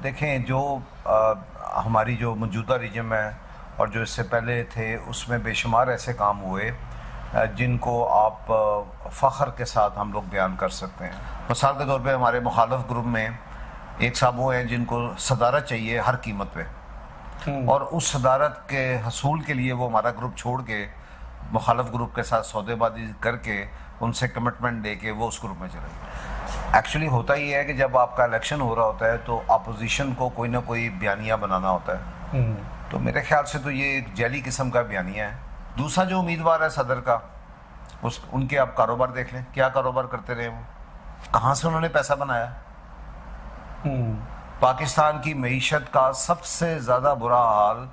دیکھیں جو ہماری جو موجودہ ریجم ہے اور جو اس سے پہلے تھے اس میں بے شمار ایسے کام ہوئے جن کو آپ فخر کے ساتھ ہم لوگ بیان کر سکتے ہیں. مثال کے طور پہ ہمارے مخالف گروپ میں ایک صاحب وہ ہیں جن کو صدارت چاہیے ہر قیمت پہ, اور اس صدارت کے حصول کے لیے وہ ہمارا گروپ چھوڑ کے مخالف گروپ کے ساتھ سودے بازی کر کے ان سے کمٹمنٹ لے کے وہ اس گروپ میں چلے گئے. ایکچولی ہوتا یہ ہے کہ جب آپ کا الیکشن ہو رہا ہوتا ہے تو اپوزیشن کو کوئی نہ کوئی بیانیہ بنانا ہوتا ہے, تو میرے خیال سے تو یہ ایک جعلی قسم کا بیانیہ ہے. دوسرا جو امیدوار ہے صدر کا, ان کے آپ کاروبار دیکھ لیں, کیا کاروبار کرتے رہے وہ, کہاں سے انہوں نے پیسہ بنایا. پاکستان کی معیشت کا سب سے زیادہ برا حال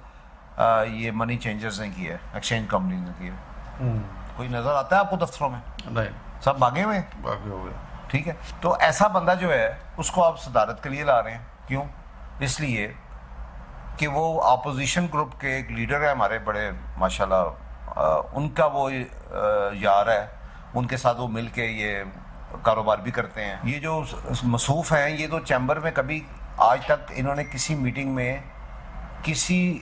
یہ منی چینجرز نے کیا ہے, ایکسچینج کمپنیز نے کیا ہے. کوئی نظر آتا ہے آپ کو دفتروں میں؟ سب بھاگے ہوئے ہیں. ٹھیک ہے, تو ایسا بندہ جو ہے اس کو آپ صدارت کے لیے لا رہے ہیں. کیوں؟ اس لیے کہ وہ اپوزیشن گروپ کے ایک لیڈر ہے ہمارے بڑے ماشاءاللہ, ان کا وہ یار ہے, ان کے ساتھ وہ مل کے یہ کاروبار بھی کرتے ہیں. یہ جو مصروف ہیں یہ تو چیمبر میں کبھی آج تک انہوں نے کسی میٹنگ میں کسی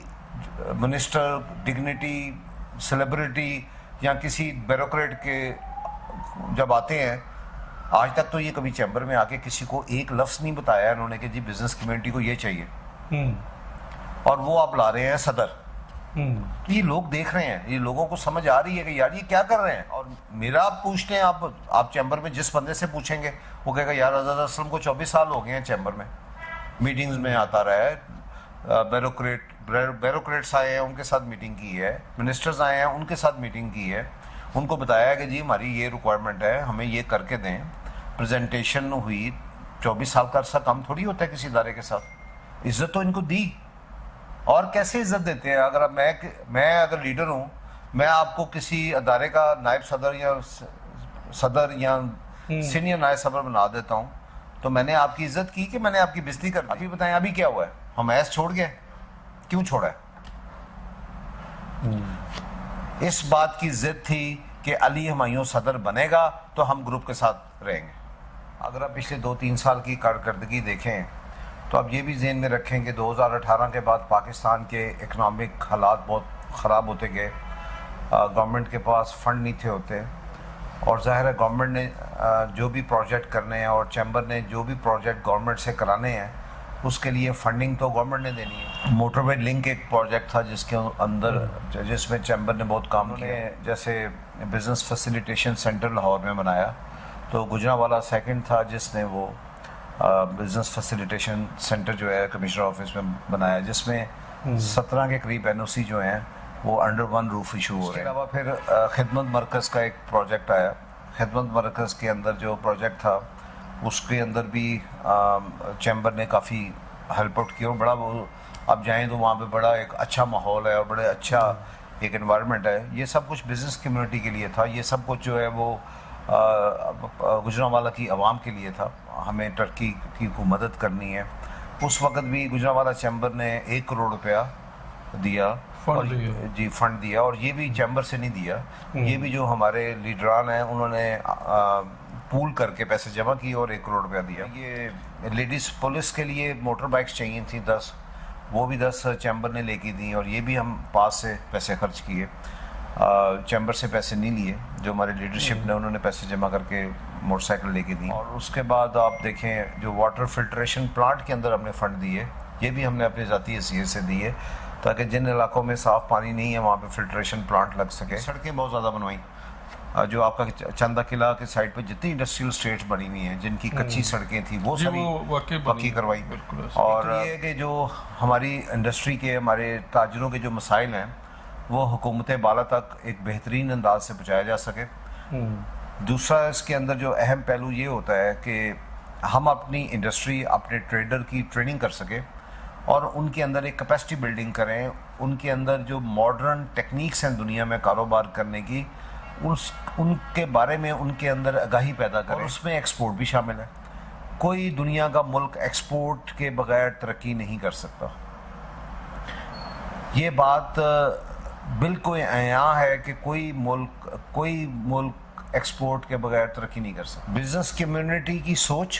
منسٹر, ڈگنیٹی, سیلیبریٹی یا کسی بیوروکریٹ کے جب آتے ہیں آج تک تو یہ کبھی چیمبر میں آ کے کسی کو ایک لفظ نہیں بتایا انہوں نے کہ جی بزنس کمیونٹی کو یہ چاہیے, اور وہ آپ لا رہے ہیں صدر. یہ لوگ دیکھ رہے ہیں, یہ لوگوں کو سمجھ آ رہی ہے کہ یار یہ کیا کر رہے ہیں. اور میرا آپ پوچھتے ہیں, آپ چیمبر میں جس بندے سے پوچھیں گے وہ کہے گا یار آزاد اسلم کو 24 سال ہو گئے ہیں چیمبر میں, میٹنگز میں آتا رہا ہے, بیوروکریٹس آئے ہیں ان کے ساتھ میٹنگ کی ہے, منسٹرز آئے ہیں ان کے ساتھ میٹنگ کی ہے, ان کو بتایا ہے کہ جی ہماری یہ ریکوائرمنٹ ہے, ہمیں یہ کر کے دیں. پریزنٹیشن ہوئی. 24 سال کا عرصہ کم تھوڑی ہوتا ہے کسی ادارے کے ساتھ. عزت تو ان کو دی. اور کیسے عزت دیتے ہیں؟ اگر میں اگر لیڈر ہوں, میں آپ کو کسی ادارے کا نائب صدر یا سینئر نائب صدر بنا دیتا ہوں تو میں نے آپ کی عزت کی کہ میں نے آپ کی بےزتی کر دی؟ ابھی بتائیں ابھی کیا ہوا ہے؟ ہم ایس چھوڑ گئے. کیوں چھوڑا ہے؟ اس بات کی ضد تھی کہ علی ہمایوں صدر بنے گا تو ہم گروپ کے ساتھ رہیں گے. اگر آپ پچھلے 2-3 سال کی کارکردگی دیکھیں تو آپ یہ بھی ذہن میں رکھیں کہ 2018 کے بعد پاکستان کے اکنامک حالات بہت خراب ہوتے گئے. گورنمنٹ کے پاس فنڈ نہیں تھے ہوتے, اور ظاہر ہے گورنمنٹ نے جو بھی پروجیکٹ کرنے ہیں اور چیمبر نے جو بھی پروجیکٹ گورنمنٹ سے کرانے ہیں اس کے لیے فنڈنگ تو گورنمنٹ نے دینی ہے. موٹر وے لنک ایک پروجیکٹ تھا جس کے اندر جس میں چیمبر نے بہت کام کیا. جیسے بزنس فیسیلیٹیشن سینٹر لاہور میں بنایا, تو گجرانوالا سیکنڈ تھا جس نے وہ بزنس فیسیلیٹیشن سینٹر جو ہے کمشنر آفس میں بنایا, جس میں 17 کے قریب NOC جو ہیں وہ انڈر ون روف ایشو ہو رہے ہیں. اس کے علاوہ پھر خدمت مرکز کا ایک پروجیکٹ آیا. خدمت مرکز کے اندر جو پروجیکٹ تھا اس کے اندر بھی چیمبر نے کافی ہیلپ آؤٹ کیا, اور بڑا وہ آپ جائیں تو وہاں پہ بڑا ایک اچھا ماحول ہے اور بڑے اچھا ایک انوائرمنٹ ہے. یہ سب کچھ بزنس کمیونٹی کے لیے تھا, یہ سب کچھ جو ہے وہ گجرانوالا کی عوام کے لیے تھا. ہمیں ٹرکی کی کو مدد کرنی ہے. اس وقت بھی گجرانوالا چیمبر نے 1 کروڑ روپیہ دیا, جی فنڈ دیا, اور یہ بھی چیمبر سے نہیں دیا, یہ بھی جو ہمارے لیڈران ہیں انہوں نے پول کر کے پیسے جمع کیے اور 1 کروڑ روپیہ دیا. یہ لیڈیز پولیس کے لیے موٹر بائکس چاہیے تھیں 10, وہ بھی 10 چیمبر نے لے کے دیں, اور یہ بھی ہم پاس سے پیسے خرچ کیے, چیمبر سے پیسے نہیں لیے. جو ہمارے لیڈرشپ نے انہوں نے پیسے جمع کر کے موٹر سائیکل لے کے دیں. اور اس کے بعد آپ دیکھیں جو واٹر فلٹریشن پلانٹ کے اندر ہم نے فنڈ دیے, یہ بھی ہم نے اپنی ذاتی حیثیت سے دیے تاکہ جن علاقوں میں صاف پانی نہیں ہے وہاں پہ فلٹریشن پلانٹ لگ سکے. سڑکیں بہت زیادہ بنوائیں, جو آپ کا چندہ قلعہ کے سائڈ پہ جتنی انڈسٹریل اسٹیٹس بنی ہوئی ہیں جن کی کچی سڑکیں تھیں وہ ساری پکی کروائی. اور یہ کہ جو ہماری انڈسٹری کے ہمارے تاجروں کے جو مسائل ہیں وہ حکومت بالا تک ایک بہترین انداز سے پہنچایا جا سکے. دوسرا اس کے اندر جو اہم پہلو یہ ہوتا ہے کہ ہم اپنی انڈسٹری, اپنے ٹریڈر کی ٹریننگ کر سکیں اور ان کے اندر ایک کیپیسٹی بلڈنگ کریں. ان کے اندر جو ماڈرن ٹیکنیکس ہیں دنیا میں کاروبار کرنے کی, ان کے بارے میں ان کے اندر آگاہی پیدا کریں. اس میں ایکسپورٹ بھی شامل ہے. کوئی دنیا کا ملک ایکسپورٹ کے بغیر ترقی نہیں کر سکتا. یہ بات بالکل عیاں ہے کہ کوئی ملک ایکسپورٹ کے بغیر ترقی نہیں کر سکتا. بزنس کمیونٹی کی سوچ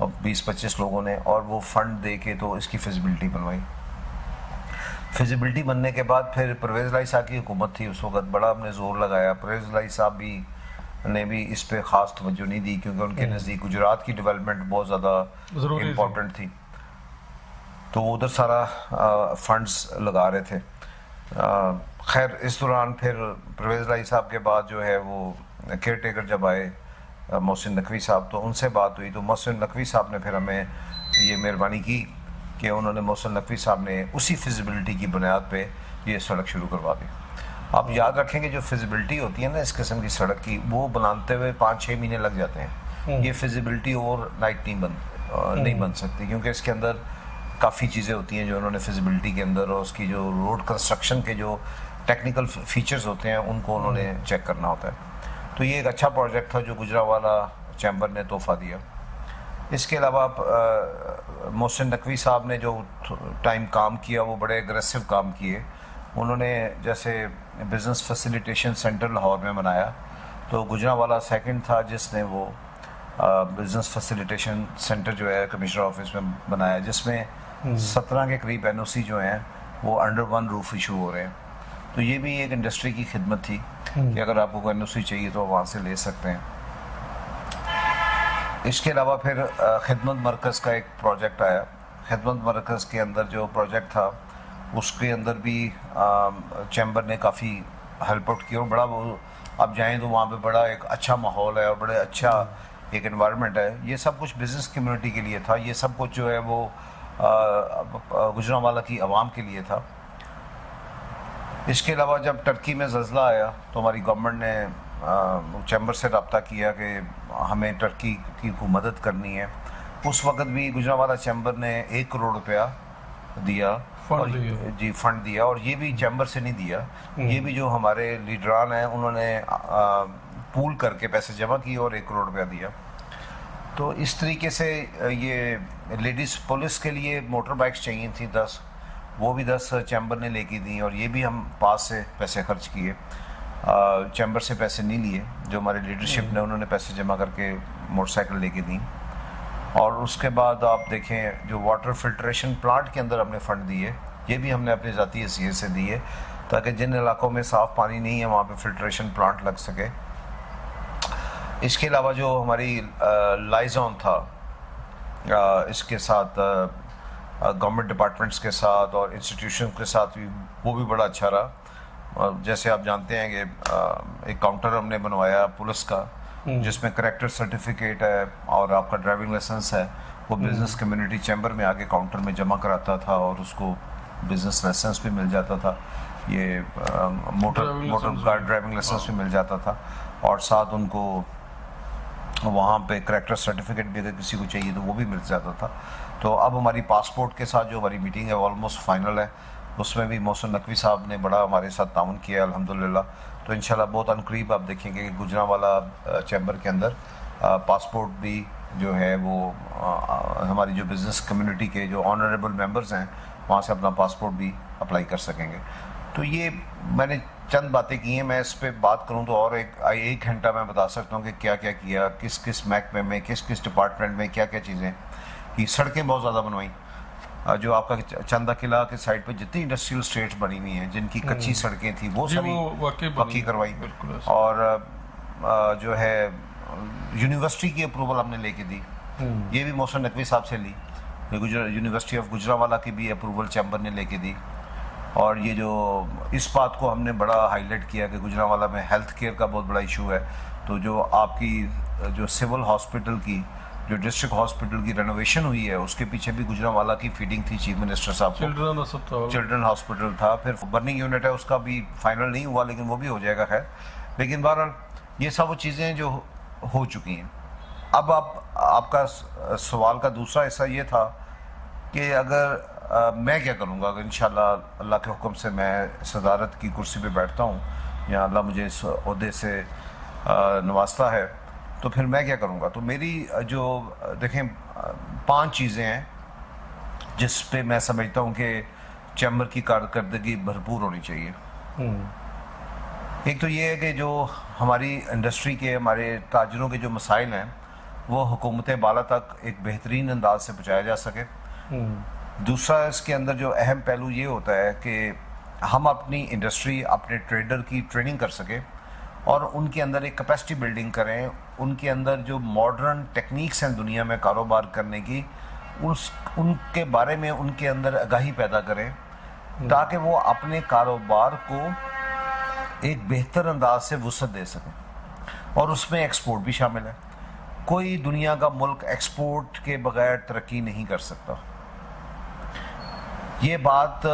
اور 20-25 لوگوں نے، اور وہ فنڈ دے کے تو اس کی فیزیبلٹی بنوائی۔ فیزیبلٹی بننے کے بعد پھر پرویز الہی صاحب کی حکومت تھی اس وقت، بڑا ہم نے زور لگایا، پرویز الہی صاحب نے بھی اس پہ خاص توجہ نہیں دی، کیونکہ ان کے نزدیک گجرات کی ڈیولپمنٹ بہت زیادہ امپورٹنٹ تھی، تو وہ ادھر سارا فنڈز لگا رہے تھے۔ خیر اس دوران پھر پرویز الہی صاحب کے بعد جو ہے وہ کیئر ٹیکر جب آئے محسن نقوی صاحب، تو ان سے بات ہوئی، تو محسن نقوی صاحب نے پھر ہمیں یہ مہربانی کی کہ انہوں نے محسن نقوی صاحب نے اسی فیزیبلٹی کی بنیاد پہ یہ سڑک شروع کروا دی۔ آپ یاد رکھیں کہ جو فیزیبلٹی ہوتی ہے نا اس قسم کی سڑک کی، وہ بناتے ہوئے 5-6 مہینے لگ جاتے ہیں۔ یہ فیزیبلٹی اوور نائٹ نہیں بن سکتی، کیونکہ اس کے اندر کافی چیزیں ہوتی ہیں جو انہوں نے فیزیبلٹی کے اندر، اور اس کی جو روڈ کنسٹرکشن کے جو ٹیکنیکل فیچرز ہوتے ہیں ان کو انہوں نے چیک کرنا ہوتا ہے۔ تو یہ ایک اچھا پروجیکٹ تھا جو گجرانوالہ چیمبر نے تحفہ دیا۔ اس کے علاوہ محسن نقوی صاحب نے جو ٹائم کام کیا وہ بڑے اگریسو کام کیے۔ انہوں نے جیسے بزنس فیسیلیٹیشن سینٹر لاہور میں بنایا، تو گجرانوالہ سیکنڈ تھا جس نے وہ بزنس فیسیلیٹیشن سینٹر جو ہے کمشنر آفس میں بنایا، جس میں 17 کے قریب NOC جو ہیں وہ انڈر ون روف ایشو ہو رہے ہیں۔ تو یہ بھی ایک انڈسٹری کی خدمت تھی کہ اگر آپ کو NOC چاہیے تو وہاں سے لے سکتے ہیں۔ اس کے علاوہ پھر خدمت مرکز کا ایک پروجیکٹ آیا۔ خدمت مرکز کے اندر جو پروجیکٹ تھا اس کے اندر بھی چیمبر نے کافی ہیلپ آؤٹ کیا، اور بڑا وہ آپ جائیں تو وہاں پہ بڑا ایک اچھا ماحول ہے اور بڑے اچھا ایک انوائرمنٹ ہے۔ یہ سب کچھ بزنس کمیونٹی کے لیے تھا، یہ سب کچھ جو ہے وہ گجرانوالہ کی عوام کے لیے تھا۔ اس کے علاوہ جب ٹرکی میں زلزلہ آیا تو ہماری گورنمنٹ نے چیمبر سے رابطہ کیا کہ ہمیں ٹرکی کی کو مدد کرنی ہے۔ اس وقت بھی گجرانوالہ چیمبر نے 1 کروڑ روپیہ دیا، فنڈ دیا، اور یہ بھی چیمبر سے نہیں دیا، یہ بھی جو ہمارے لیڈران ہیں انہوں نے پول کر کے پیسے جمع کیے اور 1 کروڑ روپیہ دیا۔ تو اس طریقے سے یہ لیڈیز پولیس کے لیے موٹر بائکس چاہیے تھیں 10، وہ بھی 10 چیمبر نے لے کے دیں، اور یہ بھی ہم پاس سے پیسے خرچ کیے، چیمبر سے پیسے نہیں لیے، جو ہمارے لیڈرشپ نے انہوں نے پیسے جمع کر کے موٹر سائیکل لے کے دیں۔ اور اس کے بعد آپ دیکھیں جو واٹر فلٹریشن پلانٹ کے اندر ہم نے فنڈ دیے، یہ بھی ہم نے اپنی ذاتی حیثیت سے دیے تاکہ جن علاقوں میں صاف پانی نہیں ہے وہاں پہ فلٹریشن پلانٹ لگ سکے۔ اس کے علاوہ جو ہماری لائزون تھا، اس کے ساتھ گورنمنٹ ڈپارٹمنٹس کے ساتھ اور انسٹیٹیوشن کے ساتھ بھی وہ بھی بڑا اچھا رہا۔ جیسے آپ جانتے ہیں کہ ایک کاؤنٹر ہم نے بنوایا پولیس کا، جس میں کریکٹر سرٹیفکیٹ ہے اور آپ کا ڈرائیونگ لائسنس ہے، وہ بزنس کمیونٹی چیمبر میں آگے کاؤنٹر میں جمع کراتا تھا اور اس کو بزنس لائسنس بھی مل جاتا تھا، یہ موٹر کار ڈرائیونگ لائسنس بھی مل جاتا تھا، اور ساتھ ان کو وہاں پہ کریکٹر سرٹیفکیٹ بھی اگر کسی کو چاہیے تو وہ بھی مل جاتا تھا۔ تو اب ہماری پاسپورٹ کے ساتھ جو ہماری میٹنگ ہے آلموسٹ فائنل ہے، اس میں بھی محسن نقوی صاحب نے بڑا ہمارے ساتھ تعاون کیا ہے الحمدللہ۔ تو انشاءاللہ بہت عنقریب آپ دیکھیں گے کہ گجرانوالہ چیمبر کے اندر پاسپورٹ بھی جو ہے وہ ہماری جو بزنس کمیونٹی کے جو آنریبل ممبرز ہیں وہاں سے اپنا پاسپورٹ بھی اپلائی کر سکیں گے۔ تو یہ میں نے چند باتیں کی ہیں، میں اس پہ بات کروں تو اور ایک گھنٹہ میں بتا سکتا ہوں کہ کیا کیا کیا، کس کس محکمے میں، کس کس ڈپارٹمنٹ میں کیا کیا چیزیں کی۔ سڑکیں بہت زیادہ بنوائیں، جو آپ کا چندہ قلعہ کے سائڈ پہ جتنی انڈسٹریل اسٹیٹس بنی ہوئی ہیں جن کی کچی سڑکیں تھیں وہ سبھی پکی کروائی، اور جو ہے یونیورسٹی کی اپروول ہم نے لے کے دی، یہ بھی محسن نقوی صاحب سے لی، یونیورسٹی آف گجرانوالہ کی بھی اپروول چیمبر نے لے کے دی۔ اور یہ جو اس بات کو ہم نے بڑا ہائی لائٹ کیا کہ گجرانوالہ میں ہیلتھ کیئر کا بہت بڑا ایشو ہے، تو جو آپ کی جو سول ہاسپٹل کی جو ڈسٹرکٹ ہاسپٹل کی رینوویشن ہوئی ہے اس کے پیچھے بھی گجرانوالہ کی فیڈنگ تھی چیف منسٹر صاحب کو، چلڈرن ہاسپٹل تھا، پھر برننگ یونٹ ہے اس کا بھی فائنل نہیں ہوا لیکن وہ بھی ہو جائے گا خیر۔ لیکن بہرحال یہ سب وہ چیزیں جو ہو چکی ہیں۔ اب آپ کا سوال کا دوسرا حصہ یہ تھا کہ اگر میں کیا کروں گا اگر انشاءاللہ اللہ کے حکم سے میں صدارت کی کرسی پہ بیٹھتا ہوں یا اللہ مجھے اس عہدے سے نوازتا ہے تو پھر میں کیا کروں گا۔ تو میری جو دیکھیں 5 چیزیں ہیں جس پہ میں سمجھتا ہوں کہ چیمبر کی کارکردگی بھرپور ہونی چاہیے۔ ایک تو یہ ہے کہ جو ہماری انڈسٹری کے ہمارے تاجروں کے جو مسائل ہیں وہ حکومت بالا تک ایک بہترین انداز سے پہنچایا جا سکے. دوسرا اس کے اندر جو اہم پہلو یہ ہوتا ہے کہ ہم اپنی انڈسٹری اپنے ٹریڈر کی ٹریننگ کر سکیں اور ان کے اندر ایک کیپیسٹی بلڈنگ کریں, ان کے اندر جو ماڈرن ٹیکنیکس ہیں دنیا میں کاروبار کرنے کی ان کے بارے میں ان کے اندر آگاہی پیدا کریں تاکہ وہ اپنے کاروبار کو ایک بہتر انداز سے وسعت دے سکیں. اور اس میں ایکسپورٹ بھی شامل ہے. کوئی دنیا کا ملک ایکسپورٹ کے بغیر ترقی نہیں کر سکتا. یہ بات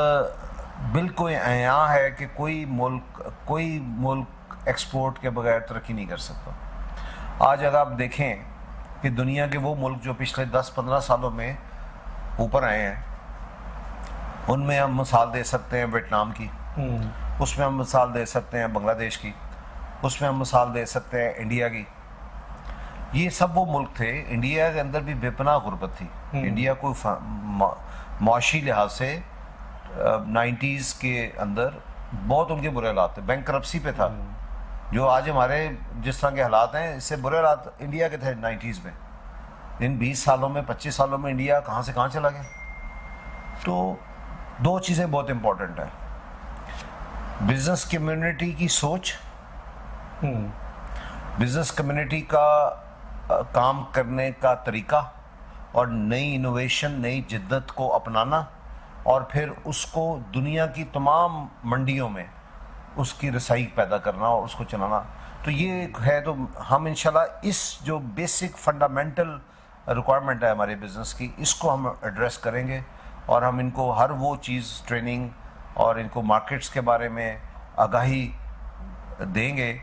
بالکل عیاں ہے کہ کوئی ملک ایکسپورٹ کے بغیر ترقی نہیں کر سکتا. آج اگر آپ دیکھیں کہ دنیا کے وہ ملک جو پچھلے 10-15 سالوں میں اوپر آئے ہیں, ان میں ہم مثال دے سکتے ہیں ویتنام کی, اس میں ہم مثال دے سکتے ہیں بنگلہ دیش کی, اس میں ہم مثال دے سکتے ہیں انڈیا کی. یہ سب وہ ملک تھے. انڈیا کے اندر بھی بے پناہ غربت تھی. انڈیا کو معاشی لحاظ سے 90s کے اندر بہت ان کے برے حالات تھے, بینک کرپسی پہ تھا. جو آج ہمارے جس طرح کے حالات ہیں اس سے برے حالات انڈیا کے تھے 90s میں. ان 20 سالوں میں 25 سالوں میں انڈیا کہاں سے کہاں چلا گیا. تو دو چیزیں بہت امپورٹنٹ ہیں, بزنس کمیونٹی کی سوچ, بزنس کمیونٹی کا کام کرنے کا طریقہ اور نئی انوویشن نئی جدت کو اپنانا اور پھر اس کو دنیا کی تمام منڈیوں میں اس کی رسائی پیدا کرنا اور اس کو چلانا. تو یہ ہے. تو ہم انشاءاللہ اس جو بیسک فنڈامنٹل ریکوائرمنٹ ہے ہمارے بزنس کی, اس کو ہم ایڈریس کریں گے اور ہم ان کو ہر وہ چیز ٹریننگ اور ان کو مارکیٹس کے بارے میں آگاہی دیں گے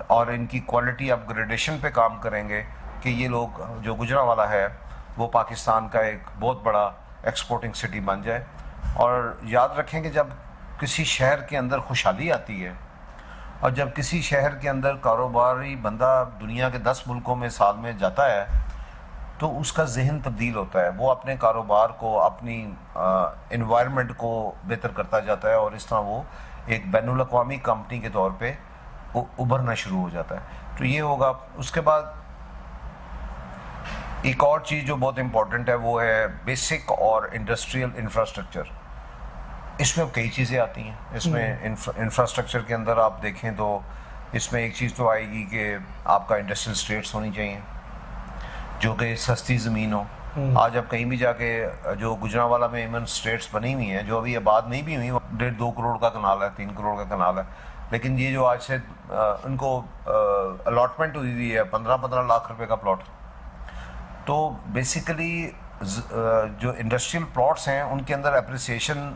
اور ان کی کوالٹی اپ گریڈیشن پہ کام کریں گے کہ یہ لوگ جو گجرانوالہ ہے وہ پاکستان کا ایک بہت بڑا ایکسپورٹنگ سٹی بن جائے. اور یاد رکھیں کہ جب کسی شہر کے اندر خوشحالی آتی ہے اور جب کسی شہر کے اندر کاروباری بندہ دنیا کے 10 ملکوں میں سال میں جاتا ہے تو اس کا ذہن تبدیل ہوتا ہے. وہ اپنے کاروبار کو اپنی انوائرمنٹ کو بہتر کرتا جاتا ہے اور اس طرح وہ ایک بین الاقوامی کمپنی کے طور پہ ابھرنا شروع ہو جاتا ہے. تو یہ ہوگا. اس کے بعد ایک اور چیز جو بہت امپورٹنٹ ہے وہ ہے بیسک اور انڈسٹریل انفراسٹرکچر. اس میں کئی چیزیں آتی ہیں. اس میں انفراسٹرکچر کے اندر آپ دیکھیں تو اس میں ایک چیز تو آئے گی کہ آپ کا انڈسٹریل اسٹیٹس ہونی چاہیے جو کہ سستی زمین ہو. آج آپ کہیں بھی جا کے جو گجرانوالہ میں ایون اسٹیٹس بنی ہوئی ہیں جو ابھی آباد نہیں بھی ہوئی, 1.5-2 کروڑ کا کنال ہے, 3 کروڑ کا کنال ہے, لیکن یہ جو آج سے ان کو الاٹمنٹ ہوئی ہے 15 لاکھ روپے کا پلاٹ. تو بیسیکلی جو انڈسٹریل پلاٹس ہیں ان کے اندر اپریسیشن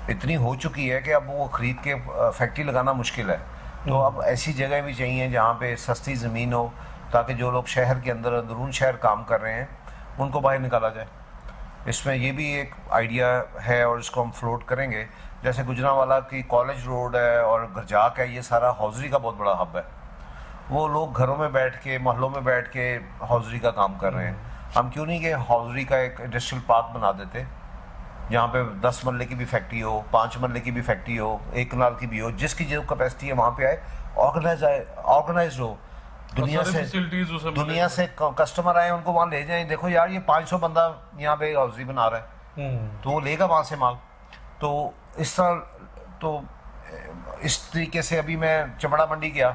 اتنی ہو چکی ہے کہ اب وہ خرید کے فیکٹری لگانا مشکل ہے. تو اب ایسی جگہ بھی چاہیے جہاں پہ سستی زمین ہو تاکہ جو لوگ شہر کے اندر اندرون شہر کام کر رہے ہیں ان کو باہر نکالا جائے. اس میں یہ بھی ایک آئیڈیا ہے اور اس کو ہم فلوٹ کریں گے. جیسے گجرانوالہ کی کالج روڈ ہے اور گرجاک ہے, یہ سارا حوضری کا بہت بڑا ہب ہے. وہ لوگ گھروں میں بیٹھ کے محلوں میں بیٹھ کے حوضری کا کام کر رہے ہیں. ہم کیوں نہیں کہ حوضری کا ایک انڈسٹریل پارک بنا دیتے جہاں پہ 10 مرلے کی بھی فیکٹری ہو, 5 مرلے کی بھی فیکٹری ہو, 1 کنال کی بھی ہو, جس کی جو کیپیسٹی ہے وہاں پہ آئے, آرگنائزڈ ہو. دنیا سے کسٹمر آئے ان کو وہاں لے جائیں, دیکھو یار یہ 500 بندہ یہاں پہ حوضری بنا رہا ہے تو وہ لے گا وہاں سے مال. تو اس طرح تو اس طریقے سے ابھی میں چمڑا منڈی گیا,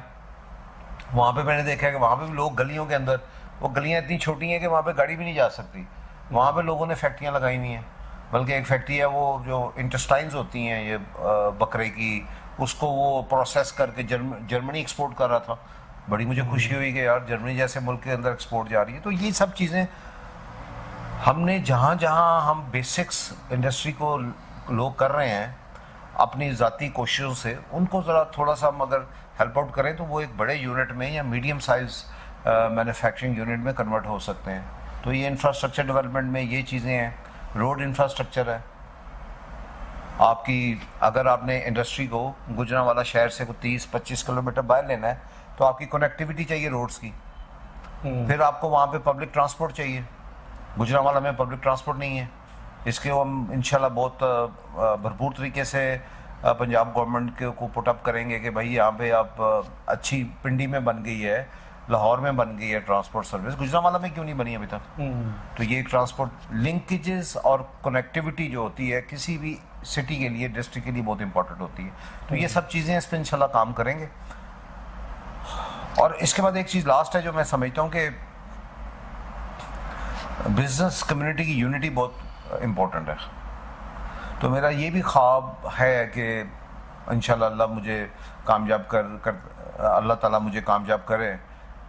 وہاں پہ میں نے دیکھا کہ وہاں پہ بھی لوگ گلیوں کے اندر, وہ گلیاں اتنی چھوٹی ہیں کہ وہاں پہ گاڑی بھی نہیں جا سکتی, وہاں پہ لوگوں نے فیکٹریاں لگائی ہوئی ہیں. بلکہ ایک فیکٹری ہے وہ جو انٹسٹائنز ہوتی ہیں یہ بکرے کی, اس کو وہ پروسیس کر کے جرمنی ایکسپورٹ کر رہا تھا. بڑی مجھے خوشی ہوئی کہ یار جرمنی جیسے ملک کے اندر ایکسپورٹ جا رہی ہے. تو یہ سب چیزیں ہم نے جہاں جہاں ہم بیسکس انڈسٹری کو لوگ کر رہے ہیں اپنی ذاتی کوششوں سے, ان کو ذرا تھوڑا سا ہم اگر ہیلپ آؤٹ کریں تو وہ ایک بڑے یونٹ میں یا میڈیم سائز مینوفیکچرنگ یونٹ میں کنورٹ ہو سکتے ہیں. تو یہ انفراسٹرکچر ڈیولپمنٹ میں یہ چیزیں ہیں. روڈ انفراسٹرکچر ہے آپ کی, اگر آپ نے انڈسٹری کو گجرانوالہ شہر سے 30-25 کلومیٹر باہر لینا ہے تو آپ کی کنیکٹیوٹی چاہیے روڈز کی. پھر آپ کو وہاں پہ پبلک ٹرانسپورٹ چاہیے. گجرانوالہ میں پبلک ٹرانسپورٹ نہیں ہے. اس کے ہم انشاءاللہ بہت بھرپور طریقے سے پنجاب گورنمنٹ کو پٹ اپ کریں گے کہ بھائی یہاں پہ آپ اچھی پنڈی میں بن گئی ہے لاہور میں بن گئی ہے ٹرانسپورٹ سروس, گجرانوالہ میں کیوں نہیں بنی ابھی تک؟ تو یہ ٹرانسپورٹ لنکیجز اور کنیکٹیوٹی جو ہوتی ہے کسی بھی سٹی کے لیے, ڈسٹرکٹ کے لیے بہت امپورٹنٹ ہوتی ہے. تو یہ سب چیزیں اس پہ انشاءاللہ کام کریں گے. اور اس کے بعد ایک چیز لاسٹ ہے جو میں سمجھتا ہوں کہ بزنس کمیونٹی کی یونٹی بہت امپورٹنٹ ہے. تو میرا یہ بھی خواب ہے کہ انشاءاللہ اللہ مجھے کامیاب اللہ تعالیٰ مجھے کامیاب کرے,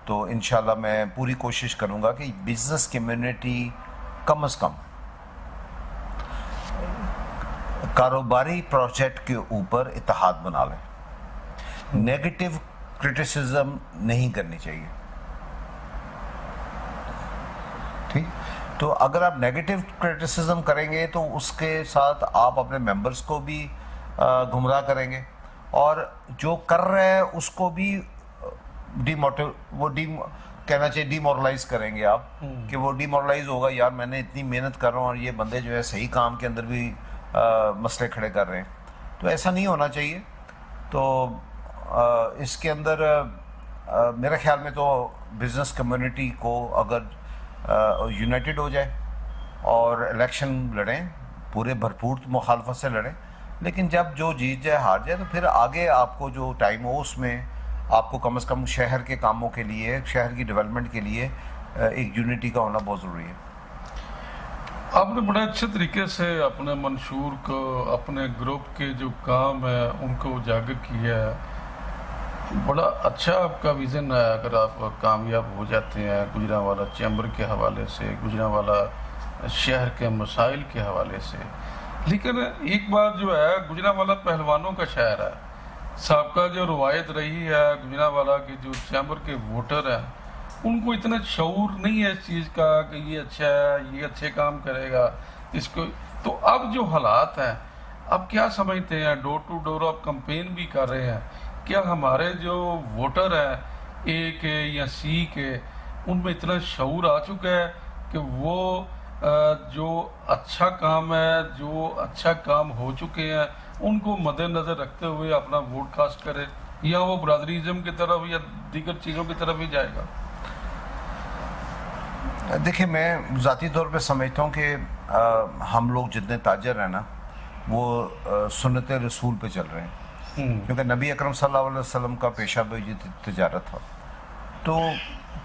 تو انشاءاللہ میں پوری کوشش کروں گا کہ بزنس کمیونٹی کم از کم کاروباری پروجیکٹ کے اوپر اتحاد بنا لیں. نیگیٹو کرٹیسزم نہیں کرنی چاہیے, ٹھیک. تو اگر آپ نیگیٹو کرٹیسزم کریں گے تو اس کے ساتھ آپ اپنے ممبرس کو بھی گمراہ کریں گے, اور جو کر رہے ہیں اس کو بھی کہنا چاہیے ڈی مورلائز کریں گے آپ, کہ وہ ڈی مورلائز ہوگا, یار میں نے اتنی محنت کر رہا ہوں اور یہ بندے جو ہے صحیح کام کے اندر بھی مسئلے کھڑے کر رہے ہیں. تو ایسا نہیں ہونا چاہیے. تو اس کے اندر میرے خیال میں تو بزنس کمیونٹی کو اگر یونائٹڈ ہو جائے اور الیکشن لڑیں, پورے بھرپور مخالفت سے لڑیں, لیکن جب جو جیت جائے ہار جائے تو پھر آگے آپ کو جو ٹائم ہو اس میں آپ کو کم از کم شہر کے کاموں کے لیے, شہر کی ڈیولپمنٹ کے لیے ایک یونٹی کا ہونا بہت ضروری ہے. آپ نے بڑے اچھے طریقے سے اپنے منشور کو, اپنے گروپ کے جو کام ہے ان کو اجاگر کیا ہے. بڑا اچھا آپ کا ویژن ہے اگر آپ کامیاب ہو جاتے ہیں گجرانوالہ چیمبر کے حوالے سے, گجرانوالہ شہر کے مسائل کے حوالے سے. لیکن ایک بات جو ہے, گجرانوالہ پہلوانوں کا شہر ہے. سابقہ جو روایت رہی ہے گجرانوالہ کے جو چیمبر کے ووٹر ہیں ان کو اتنا شعور نہیں ہے اس چیز کا کہ یہ اچھا ہے, یہ اچھے کام کرے گا اس کو. تو اب جو حالات ہیں, اب کیا سمجھتے ہیں, ڈور ٹو ڈور آپ کمپین بھی کر رہے ہیں, کیا ہمارے جو ووٹر ہیں اے کے یا سی کے, ان میں اتنا شعور آ چکا ہے کہ وہ جو اچھا کام ہے, جو اچھا کام ہو چکے ہیں ان کو مد نظر رکھتے ہوئے اپنا ووٹ کاسٹ کرے, یا وہ برادریزم کی طرف یا دیگر چیزوں کی طرف ہی جائے گا؟ دیکھیں, میں ذاتی طور پہ سمجھتا ہوں کہ ہم لوگ جتنے تاجر ہیں نا وہ سنت رسول پہ چل رہے ہیں, کیونکہ نبی اکرم صلی اللہ علیہ وسلم کا پیشہ بھی تجارت تھا. تو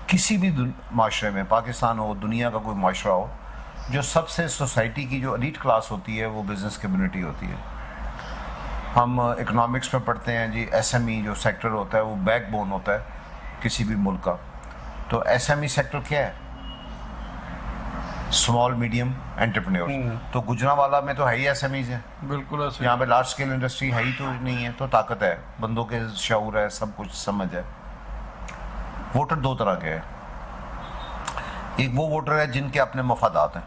کسی بھی معاشرے میں, پاکستان ہو, دنیا کا کوئی معاشرہ ہو, جو سب سے سوسائٹی کی جو ایلیٹ کلاس ہوتی ہے وہ بزنس کمیونٹی ہوتی ہے. ہم اکنامکس میں پڑھتے ہیں جی, ایس ایم ای جو سیکٹر ہوتا ہے وہ بیک بون ہوتا ہے کسی بھی ملک کا. تو ایس ایم ای سیکٹر کیا ہے؟ Small medium entrepreneur. تو گجرانوالہ میں تو ہے ہی ایس ایم ایز ہیں, بالکل ایسے. یہاں پہ لارج اسکیل انڈسٹری ہے ہی تو نہیں ہے. تو طاقت ہے, بندوں کے شعور ہے, سب کچھ سمجھ ہے. ووٹر دو طرح کے ہیں. ایک وہ ووٹر ہے جن کے اپنے مفادات ہیں.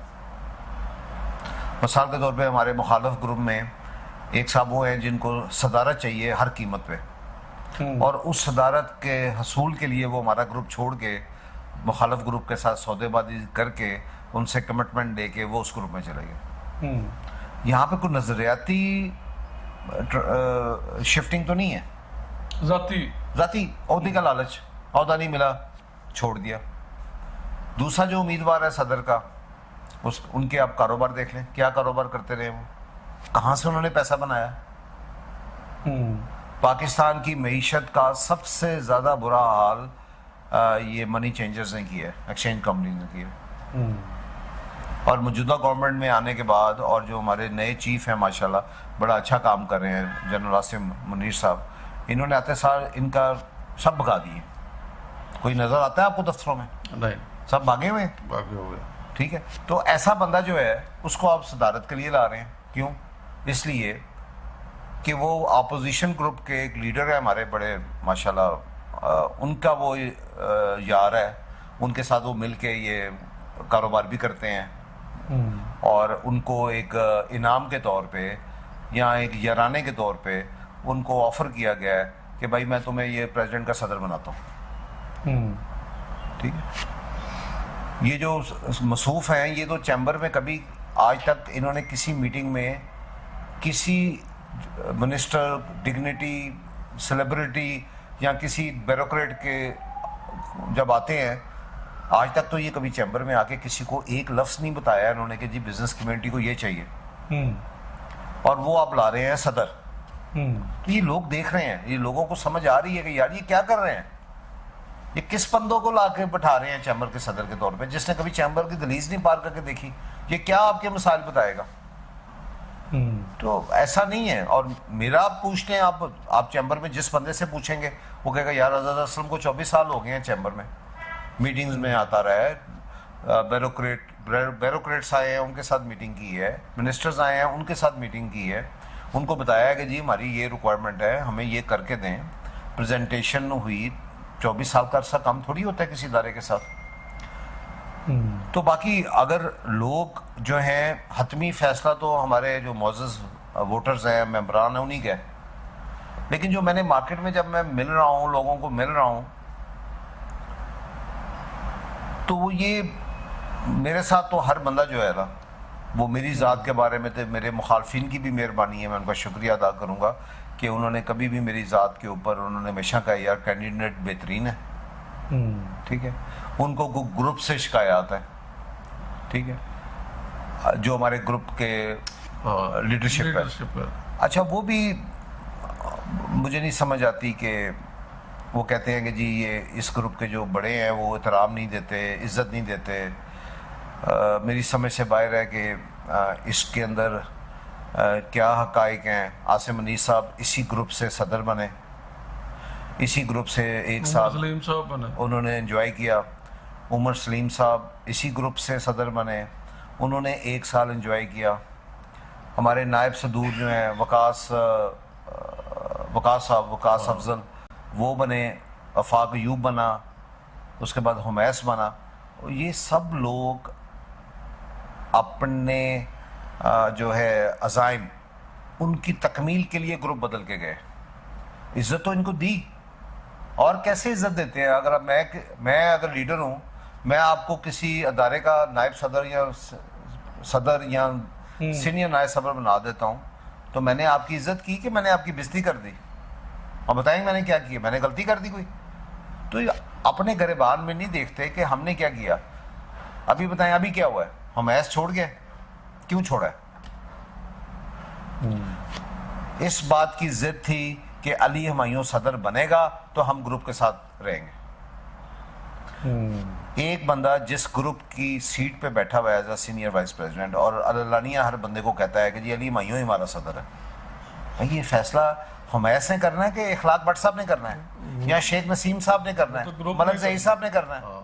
مثال کے طور پہ ہمارے مخالف گروپ میں ایک صاحب وہ ہیں جن کو صدارت چاہیے ہر قیمت پہ, اور اس صدارت کے حصول کے لیے وہ ہمارا گروپ چھوڑ کے مخالف گروپ کے ساتھ سودے بازی کر کے ان سے کمٹمنٹ لے کے وہ اس گروپ میں چلے گئے. یہاں پہ کوئی نظریاتی شفٹنگ تو نہیں ہے, ذاتی عہدے کا لالچ, عہدہ نہیں ملا چھوڑ دیا. دوسرا جو امیدوار ہے صدر کا, ان کے آپ کاروبار دیکھ لیں, کیا کاروبار کرتے رہے وہ, کہاں سے انہوں نے پیسہ بنایا. پاکستان کی معیشت کا سب سے زیادہ برا حال یہ منی چینجرز نے کیا ہے, ایکسچینج کمپنیز نے کیا ہے. اور موجودہ گورنمنٹ میں آنے کے بعد, اور جو ہمارے نئے چیف ہیں ماشاءاللہ بڑا اچھا کام کر رہے ہیں, جنرل عاصم منیر صاحب, انہوں نے آتے سال ان کا سب بھگا دیے. کوئی نظر آتا ہے آپ کو دفتروں میں؟ نہیں, سب بھاگے ہوئے ہیں. ٹھیک ہے, تو ایسا بندہ جو ہے اس کو آپ صدارت کے لیے لا رہے ہیں. کیوں؟ اس لیے کہ وہ اپوزیشن گروپ کے ایک لیڈر ہے ہمارے بڑے ماشاءاللہ, ان کا وہ یار ہے, ان کے ساتھ وہ مل کے یہ کاروبار بھی کرتے ہیں. اور ان کو ایک انعام کے طور پہ یا ایک یارانے کے طور پہ ان کو آفر کیا گیا ہے کہ بھائی میں تمہیں یہ پریزیڈنٹ کا صدر بناتا ہوں. ٹھیک ہے, یہ جو مصروف ہیں یہ تو چیمبر میں کبھی آج تک انہوں نے کسی میٹنگ میں کسی منسٹر, ڈگنیٹی, سیلیبریٹی یا کسی بیوروکریٹ کے جب آتے ہیں آج تک تو یہ کبھی چیمبر میں آ کے کسی کو ایک لفظ نہیں بتایا انہوں نے کہ جی بزنس کمیونٹی کو یہ چاہیے، اور وہ آپ لا رہے ہیں صدر. تو یہ لوگ دیکھ رہے ہیں، یہ لوگوں کو سمجھ آ رہی ہے کہ یار یہ کیا کر رہے ہیں، یہ کس بندوں کو لا کے بٹھا رہے ہیں چیمبر کے صدر کے طور پہ، جس نے کبھی چیمبر کی دہلیز نہیں پار کر کے دیکھی، یہ کیا آپ کے مسائل بتائے گا. تو ایسا نہیں ہے. اور میرا آپ پوچھتے ہیں، آپ چیمبر میں جس بندے سے پوچھیں گے وہ کہے گا یار اظہر اسلم کو 24 سال ہو گئے ہیں چیمبر میں، میٹنگز میں آتا رہا ہے، بیوروکریٹس آئے ہیں ان کے ساتھ میٹنگ کی ہے، منسٹرز آئے ہیں ان کے ساتھ میٹنگ کی ہے، ان کو بتایا ہے کہ جی ہماری یہ ریکوائرمنٹ ہے، ہمیں یہ کر کے دیں، پریزنٹیشن ہوئی. 24 سال کا عرصہ کم تھوڑی ہوتا ہے کسی ادارے کے ساتھ. تو باقی اگر لوگ جو ہیں حتمی فیصلہ تو ہمارے جو معزز ووٹرز ہیں، ممبران ہیں، انہی کے، لیکن جو میں نے مارکیٹ میں جب میں مل رہا ہوں، لوگوں کو مل رہا ہوں، تو وہ یہ میرے ساتھ تو ہر بندہ جو ہے نا وہ میری ذات کے بارے میں، تو میرے مخالفین کی بھی مہربانی ہے، میں ان کا شکریہ ادا کروں گا کہ انہوں نے کبھی بھی میری ذات کے اوپر انہوں نے ہمیشہ کہا یار کینڈیڈیٹ بہترین ہے. ٹھیک ہے، ان کو گروپ سے شکایات ہیں، ٹھیک ہے، جو ہمارے گروپ کے لیڈرشپ ہے. اچھا وہ بھی مجھے نہیں سمجھ آتی کہ وہ کہتے ہیں کہ جی یہ اس گروپ کے جو بڑے ہیں وہ احترام نہیں دیتے، عزت نہیں دیتے. میری سمجھ سے باہر ہے کہ اس کے اندر کیا حقائق ہیں. عاصم انیس صاحب اسی گروپ سے صدر بنے، اسی گروپ سے ایک سال انہوں نے انجوائے کیا. عمر سلیم صاحب اسی گروپ سے صدر بنے، انہوں نے ایک سال انجوائے کیا. ہمارے نائب صدور جو ہیں وقاص صاحب، وقاص افضل، وہ بنے. آفاق ایوب بنا، اس کے بعد حمیس بنا. یہ سب لوگ اپنے جو ہے عزائم ان کی تکمیل کے لیے گروپ بدل کے گئے. عزت تو ان کو دی، اور کیسے عزت دیتے ہیں؟ اگر میں اگر لیڈر ہوں، میں آپ کو کسی ادارے کا نائب صدر یا سینئر نائب صدر بنا دیتا ہوں تو میں نے آپ کی عزت کی کہ میں نے آپ کی بےزتی کر دی؟ اور بتائیں میں نے کیا کیا؟ میں نے غلطی کر دی کوئی؟ تو اپنے گریبان میں نہیں دیکھتے کہ ہم نے کیا کیا. ابھی بتائیں ابھی کیا ہوا ہے؟ ہم ایس چھوڑ گئے، کیوں چھوڑا ہے؟ اس بات کی ضد تھی کہ علی ہمایوں صدر بنے گا تو ہم گروپ کے ساتھ رہیں گے. ایک بندہ جس گروپ کی سیٹ پہ بیٹھا ہوا ہے as a senior vice president اور علانیہ ہر بندے کو کہتا ہے کہ جی علی ہمایوں ہی ہمارا صدر ہے، یہ فیصلہ حمیس نے کرنا ہے کہ اخلاق بٹ صاحب نے کرنا ہے، یا شیخ نسیم صاحب نے کرنا ہے، ملک ظہیر صاحب نے کرنا ہے؟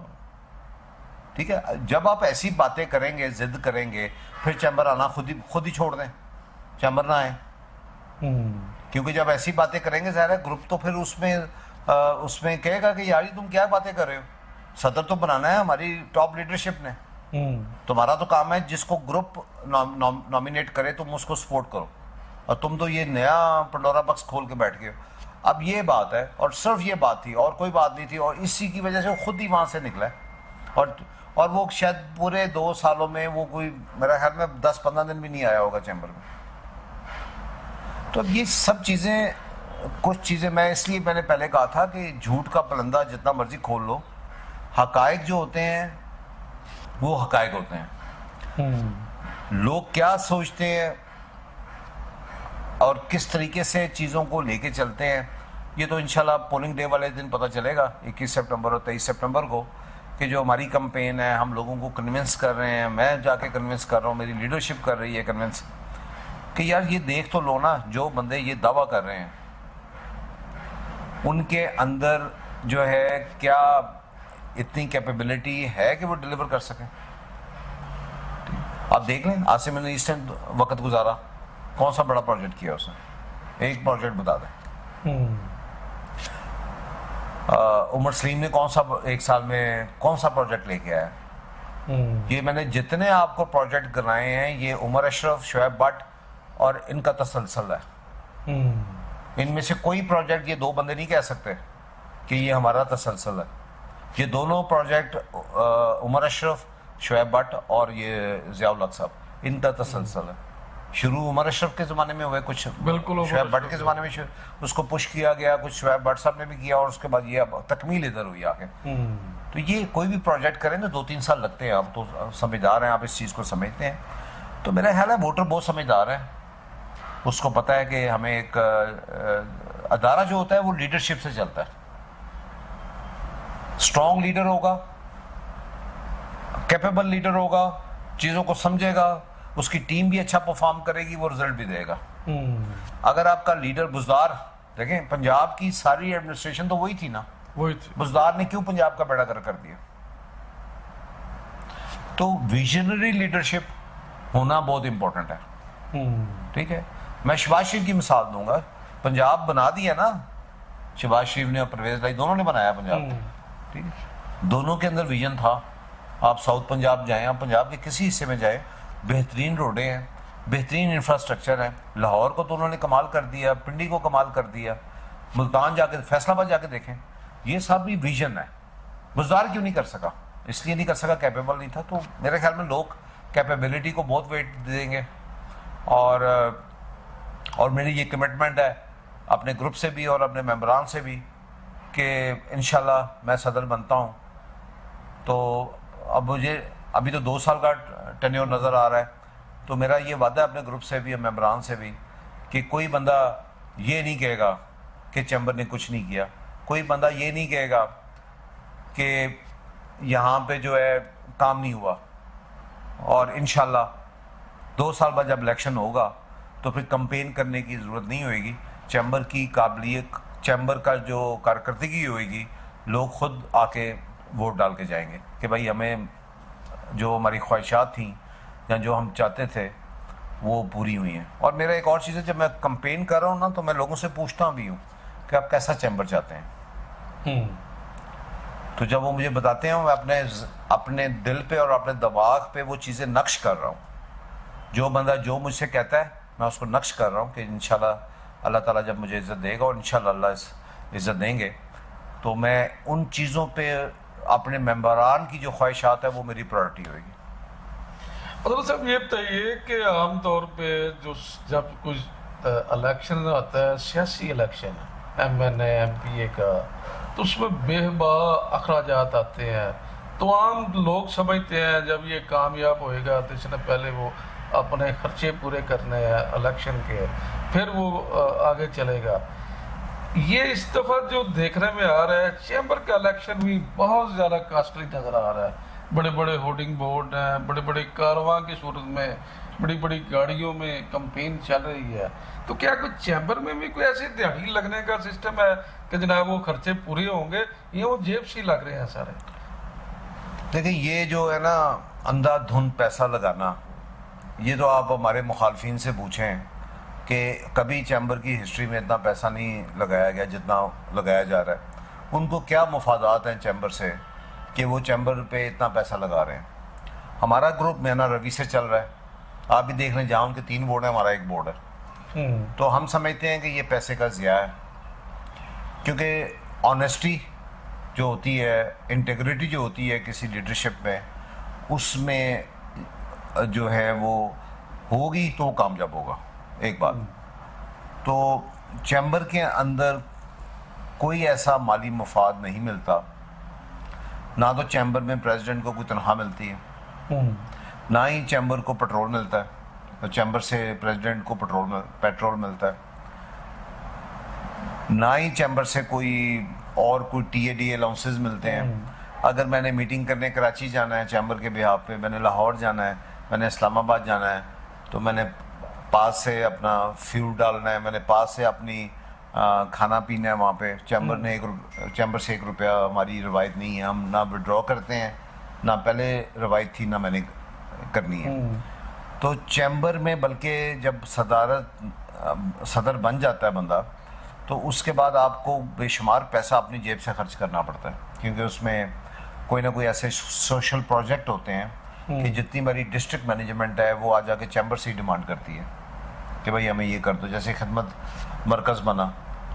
ٹھیک ہے، جب آپ ایسی باتیں کریں گے، ضد کریں گے، پھر چیمبر آنا خود ہی چھوڑ دیں، چیمبر نہ آئیں. کیونکہ جب ایسی باتیں کریں گے ظاہر ہے گروپ تو پھر اس میں کہے گا کہ یار تم کیا باتیں کر رہے ہو، صدر تو بنانا ہے ہماری ٹاپ لیڈرشپ نے، تمہارا تو کام ہے جس کو گروپ نامینیٹ کرے تم اس کو سپورٹ کرو، اور تم تو یہ نیا پنڈورا باکس کھول کے بیٹھ گئے. اب یہ بات ہے، اور صرف یہ بات تھی اور کوئی بات نہیں تھی، اور اسی کی وجہ سے وہ خود ہی وہاں سے نکلا ہے. اور وہ شاید پورے 2 سالوں میں وہ کوئی میرا خیال میں 10-15 دن بھی نہیں آیا ہوگا چیمبر میں. تو اب یہ سب چیزیں، کچھ چیزیں اس لیے میں نے پہلے کہا تھا کہ جھوٹ کا پلندہ جتنا مرضی کھول لو، حقائق جو ہوتے ہیں وہ حقائق ہوتے ہیں. لوگ کیا سوچتے ہیں اور کس طریقے سے چیزوں کو لے کے چلتے ہیں یہ تو انشاءاللہ پولنگ ڈے والے دن پتہ چلے گا، 21 سپٹمبر اور 23 سپٹمبر کو، کہ جو ہماری کمپین ہے ہم لوگوں کو کنونس کر رہے ہیں، میں جا کے کنونس کر رہا ہوں، میری لیڈرشپ کر رہی ہے کنونس، کہ یار یہ دیکھ تو لو نا، جو بندے یہ دعویٰ کر رہے ہیں ان کے اندر جو ہے کیا اتنی کیپیبلٹی ہے کہ وہ ڈیلیور کر سکیں. آپ دیکھ لیں عاصم انیس نے وقت گزارا، کون سا بڑا پروجیکٹ کیا اس نے؟ ایک پروجیکٹ بتا دیں. عمر سلیم نے کون سا ایک سال میں کون سا پروجیکٹ لے کے آیا؟ یہ میں نے جتنے آپ کو پروجیکٹ گنائے ہیں یہ عمر اشرف، شعیب بٹ اور ان کا تسلسل ہے. ان میں سے کوئی پروجیکٹ یہ 2 بندے نہیں کہہ سکتے کہ یہ ہمارا تسلسل ہے. یہ دونوں project Umar Ashraf, Shoaib but اور یہ ضیاء الحق صاحب، ان کا تسلسل ہے. شروع عمر اشرف کے زمانے میں ہوئے, کچھ بالکل شعیب بٹ کے زمانے میں اس کو پش کیا گیا, کچھ شعیب بٹ صاحب نے بھی کیا, اور اس کے بعد یہ تکمیل ادھر ہوئی آگے. تو یہ کوئی بھی پروجیکٹ کریں تو 2-3 سال لگتے ہیں. آپ تو سمجھدار ہیں, آپ اس چیز کو سمجھتے ہیں. تو میرا خیال ہے ووٹر بہت سمجھدار ہے, اس کو پتہ ہے کہ ہمیں ایک ادارہ جو ہوتا ہے وہ لیڈرشپ سے چلتا ہے. اسٹرانگ لیڈر ہوگا, کیپیبل لیڈر ہوگا, چیزوں کو سمجھے گا, اس کی ٹیم بھی اچھا پرفارم کرے گی, وہ رزلٹ بھی دے گا. اگر آپ کا لیڈر بزدار, دیکھیں پنجاب کی ساری ایڈمنسٹریشن تو وہی تھی نا, وہی تھی. بزدار نے کیوں پنجاب کا بیڑا گرک کر دیا؟ تو ویژنری لیڈرشپ ہونا بہت امپورٹنٹ ہے. ٹھیک ہے, میں شہباز شریف کی مثال دوں گا. پنجاب بنا دیا نا شہباز شریف نے اور پرویز لائی, دونوں نے بنایا پنجاب. ٹھیک ہے, دونوں کے اندر ویژن تھا. آپ ساؤتھ پنجاب جائیں, آپ پنجاب کے کسی حصے میں جائیں, بہترین روڈیں ہیں, بہترین انفراسٹرکچر ہے. لاہور کو تو انہوں نے کمال کر دیا, پنڈی کو کمال کر دیا, ملتان جا کے, فیصل آباد جا کے دیکھیں. یہ سب بھی ویژن ہے. بزدار کیوں نہیں کر سکا؟ اس لیے نہیں کر سکا, کیپیبل نہیں تھا. تو میرے خیال میں لوگ کیپیبلٹی کو بہت ویٹ دیں گے. اور میری یہ کمٹمنٹ ہے اپنے گروپ سے بھی اور اپنے ممبران سے بھی کہ انشاءاللہ میں صدر بنتا ہوں. تو اب مجھے ابھی تو 2 سال کا ٹینیور نظر آ رہا ہے. تو میرا یہ وعدہ ہے اپنے گروپ سے بھی اور ممبران سے بھی کہ کوئی بندہ یہ نہیں کہے گا کہ چیمبر نے کچھ نہیں کیا. کوئی بندہ یہ نہیں کہے گا کہ یہاں پہ جو ہے کام نہیں ہوا. اور انشاءاللہ 2 سال بعد جب الیکشن ہوگا تو پھر کمپین کرنے کی ضرورت نہیں ہوئے گی. چیمبر کی قابلیت, چیمبر کا جو کارکردگی ہوئے گی, لوگ خود آ کے ووٹ ڈال کے جائیں گے کہ بھائی ہمیں جو ہماری خواہشات تھیں یا جو ہم چاہتے تھے وہ پوری ہوئی ہیں. اور میرا ایک اور چیز ہے, جب میں کمپین کر رہا ہوں نا تو میں لوگوں سے پوچھتا بھی ہوں کہ آپ کیسا چیمبر چاہتے ہیں. تو جب وہ مجھے بتاتے ہیں, میں اپنے دل پہ اور اپنے دماغ پہ وہ چیزیں نقش کر رہا ہوں. جو بندہ جو مجھ سے کہتا ہے میں اس کو نقش کر رہا ہوں کہ انشاءاللہ اللہ تعالیٰ جب مجھے عزت دے گا, اور انشاءاللہ اللہ عزت دیں گے, تو میں ان چیزوں پہ اپنے ممبران کی جو خواہشات ہے وہ میری پرائرٹی ہوئے گی. حضرت صاحب یہ بتائیے کہ عام طور پہ جو جب کچھ الیکشن آتا ہے, سیاسی election M N A M P A کا, تو اس میں بے بہا اخراجات آتے ہیں. تو عام لوگ سمجھتے ہیں جب یہ کامیاب ہوئے گا تو اس نے پہلے وہ اپنے خرچے پورے کرنے ہیں الیکشن کے, پھر وہ آگے چلے گا. یہ اس دفعہ جو دیکھنے میں آ رہا ہے, چیمبر کا الیکشن بھی بہت زیادہ کاسٹلی نظر آ رہا ہے. بڑے بڑے ہورڈنگ بورڈ ہیں, بڑے بڑے کارواں کی صورت میں, بڑی بڑی گاڑیوں میں کمپین چل رہی ہے. تو کیا کوئی چیمبر میں بھی کوئی ایسی دیہڑی لگنے کا سسٹم ہے کہ جناب وہ خرچے پورے ہوں گے, یا وہ جیب سے لگ رہے ہیں سارے؟ دیکھیں یہ جو ہے نا اندھا دھند پیسہ لگانا, یہ تو آپ ہمارے مخالفین سے پوچھیں کہ کبھی چیمبر کی ہسٹری میں اتنا پیسہ نہیں لگایا گیا جتنا لگایا جا رہا ہے. ان کو کیا مفادات ہیں چیمبر سے کہ وہ چیمبر پہ اتنا پیسہ لگا رہے ہیں؟ ہمارا گروپ مینا روی سے چل رہا ہے, آپ بھی دیکھ لیں, جہاں ان کے 3 بورڈ ہیں, ہمارا 1 بورڈ ہے. تو ہم سمجھتے ہیں کہ یہ پیسے کا ضیاع ہے, کیونکہ آنیسٹی جو ہوتی ہے, انٹیگریٹی جو ہوتی ہے کسی لیڈرشپ میں, اس میں جو ہے وہ ہوگی تو وہ کامیاب ہوگا. ایک بات تو چیمبر کے اندر کوئی ایسا مالی مفاد نہیں ملتا, نہ تو چیمبر میں پریزیڈنٹ کو کوئی تنخواہ ملتی ہے, نہ ہی چیمبر کو پیٹرول ملتا ہے. چیمبر سے پریزیڈنٹ کو پیٹرول ملتا ہے, نہ ہی چیمبر سے کوئی ٹی اے ڈی الاؤنسز ملتے ہیں. اگر میں نے میٹنگ کرنے کراچی جانا ہے چیمبر کے بہاف پہ, میں نے لاہور جانا ہے, میں نے اسلام آباد جانا ہے, تو میں نے پاس سے اپنا فیول ڈالنا ہے, میں نے پاس سے اپنی کھانا پینا ہے وہاں پہ. چیمبر سے 1 روپیہ ہماری روایت نہیں ہے, ہم نہ وڈرا کرتے ہیں, نہ پہلے روایت تھی نہ میں نے کرنی ہے. تو چیمبر میں بلکہ جب صدر بن جاتا ہے بندہ, تو اس کے بعد آپ کو بے شمار پیسہ اپنی جیب سے خرچ کرنا پڑتا ہے, کیونکہ اس میں کوئی نہ کوئی ایسے سوشل پروجیکٹ ہوتے ہیں کہ جتنی بڑی ڈسٹرکٹ مینجمنٹ ہے وہ آ جا کے چیمبر سے ہی ڈیمانڈ کرتی ہے کہ بھائی ہمیں یہ کر دو. جیسے خدمت مرکز بنا